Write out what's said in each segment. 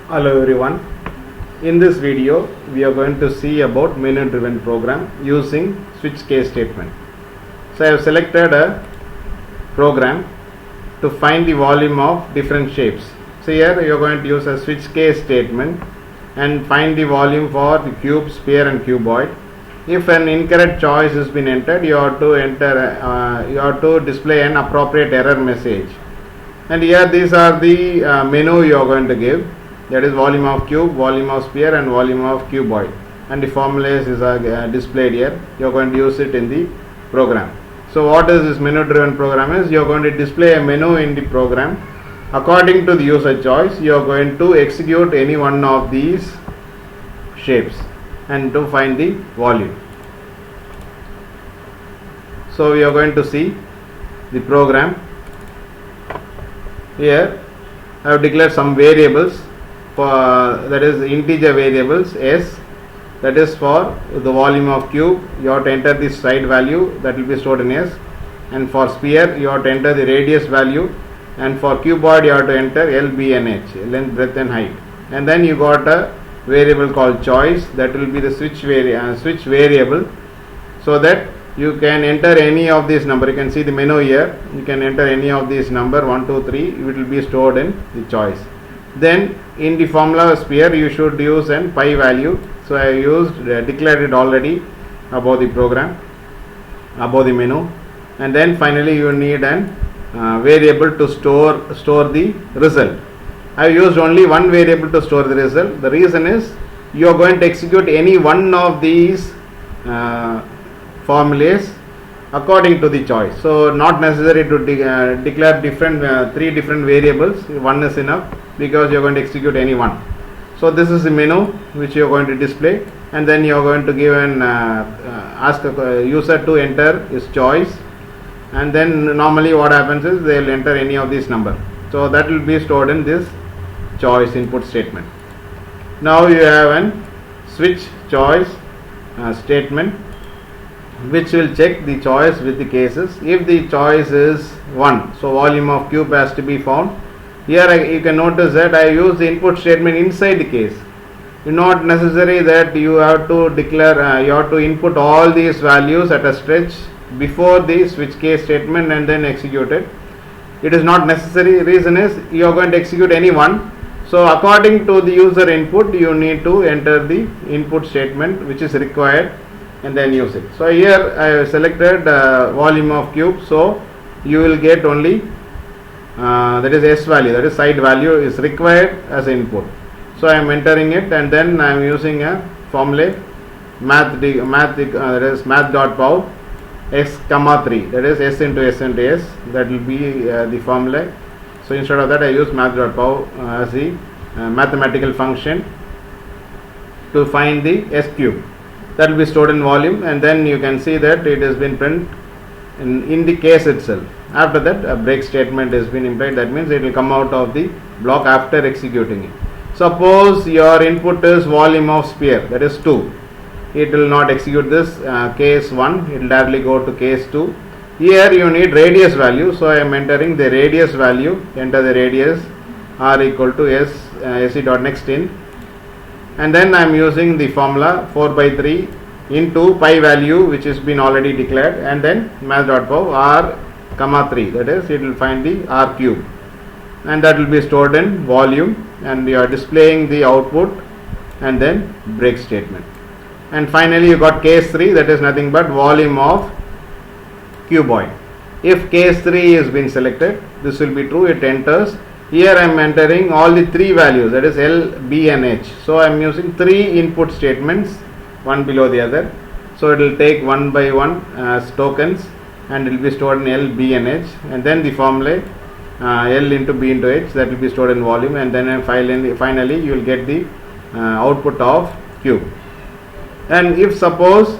Hello everyone. In this video we are going to see about menu driven program using switch case statement. So I have selected a program to find the volume of different shapes. So here you are going to use a switch case statement and find the volume for the cube, sphere and cuboid. If an incorrect choice has been entered, you have to display an appropriate error message. And here these are the menu you are going to give, that is volume of cube, volume of sphere and volume of cuboid, and the formulas is displayed here. You are going to use it in the program. So what is this menu driven program is, you are going to display a menu in the program. According to the user choice, you are going to execute any one of these shapes and to find the volume. So we are going to see the program. Here I have declared some variables for that is integer variables s, that is for the volume of cube you have to enter the side value, that will be stored in s, and for sphere you have to enter the radius value, and for cuboid you have to enter L, B and H, length, breadth and height. And then you got a variable called choice, that will be the switch variable, so that you can enter any of these number. You can see the menu here, you can enter any of these number 1, 2, 3, it will be stored in the choice. Then in the formula sphere you should use an pi value. So I used declared it already above the program, above the menu. And then finally you need an variable to store the result. I used only one variable to store the result. The reason is you are going to execute any one of these formulas according to the choice. So not necessary to declare three different variables. One is enough because you are going to execute any one. So this is the menu which you are going to display, and then you are going to give an ask a user to enter his choice, and then normally what happens is they will enter any of these number. So that will be stored in this choice input statement. Now you have an switch choice statement which will check the choice with the cases. If the choice is 1, so volume of cube has to be found. Here you can notice that I use the input statement inside the case. It is not necessary that you have to declare, you have to input all these values at a stretch before the switch case statement and then execute it. It is not necessary. Reason is you are going to execute any one. So according to the user input, you need to enter the input statement which is required and then use it. So here I have selected volume of cube, so you will get only that is s value, that is side value is required as input. So I am entering it, and then I am using a formula that is math.pow x comma 3, that is s into s into s, that will be the formula. So instead of that I use math.pow as the mathematical function to find the s cube. That will be stored in volume, and then you can see that it has been printed in the case itself. After that a break statement has been implied, that means it will come out of the block after executing it. Suppose your input is volume of sphere, that is 2, it will not execute this case 1, it will directly go to case 2. Here you need radius value, so I am entering the radius value. Enter the radius r equal to se dot next in, and then I am using the formula 4 by 3 into pi value which has been already declared, and then math.pow r comma 3, that is it will find the r cube, and that will be stored in volume, and you are displaying the output and then break statement. And finally you got case 3, that is nothing but volume of cuboid. If case 3 has been selected, this will be true, it enters. Here I am entering all the three values, that is L, B and H. So I am using three input statements, one below the other. So it will take one by one as tokens, and it will be stored in L, B and H, and then the formula L into B into H, that will be stored in volume, and then finally you will get the output of cube. And if suppose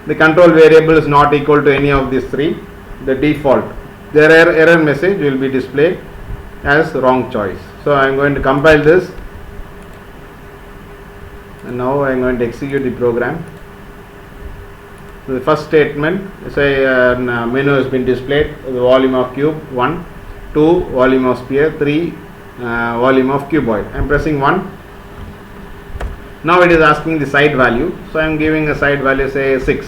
the control variable is not equal to any of these three, the default, their error message will be displayed as wrong choice. So I am going to compile this, and now I am going to execute the program. So the first statement, say menu has been displayed, the volume of cube 1, 2 volume of sphere, 3 volume of cuboid. I am pressing 1, Now it is asking the side value, so I am giving a side value, say 6.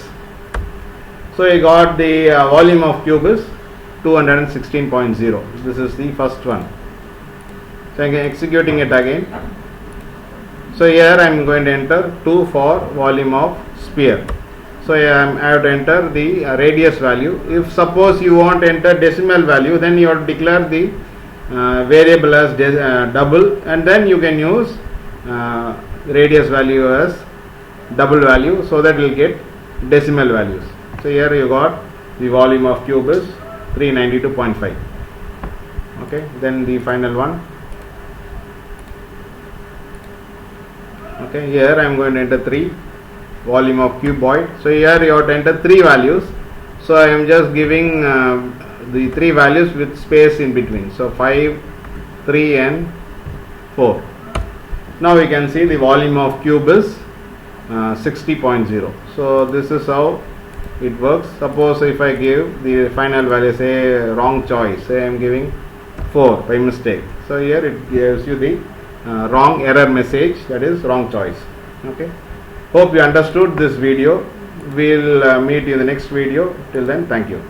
So I got the volume of cube is 216.0. This is the first one. So I am executing it again. So here I am going to enter 2 for volume of sphere. So I have to enter the radius value. If suppose you want to enter decimal value, then you have to declare the variable as double, and then you can use radius value as double value, so that will get decimal values. So here you got the volume of cube is 392.5. Okay, then the final one. Okay, here I am going to enter 3 volume of cuboid. So here you have to enter 3 values. So I am just giving the 3 values with space in between. So 5, 3 and 4. Now we can see the volume of cube is 60.0. So this is how it works. Suppose if I give the final value, say wrong choice, say I am giving 4 by mistake. So here it gives you the wrong error message, that is wrong choice. Okay. Hope you understood this video. We'll meet you in the next video. Till then, thank you.